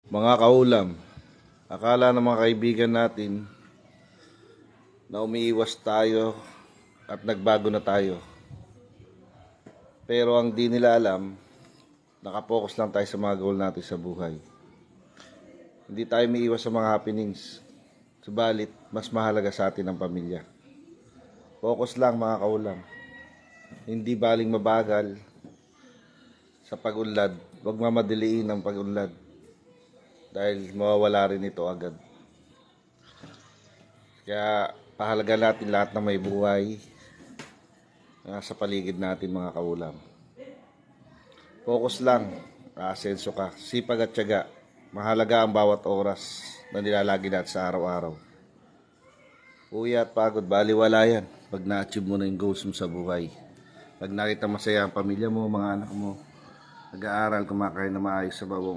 Mga kaulam, akala ng mga kaibigan natin na umiiwas tayo at nagbago na tayo. Pero ang di nila alam, nakapokus lang tayo sa mga goal natin sa buhay. Hindi tayo umiiwas sa mga happenings. Subalit, mas mahalaga sa atin ang pamilya. Focus lang mga kaulam. Hindi baling mabagal sa pag-unlad. Huwag mamadiliin ang pag-unlad. Dahil mawawala rin ito agad. Kaya pahalaga natin lahat ng may buhay sa paligid natin mga kaulam. Focus lang, aasenso ka, sipag at tiyaga. Mahalaga ang bawat oras na nilalagi natin sa araw-araw. Uya at pagod, baliwala yan pag na-achieve mo na yung goals mo sa buhay. Pag nakita masaya ang pamilya mo, mga anak mo, nag-aaral, kumakain na maayos sa bawang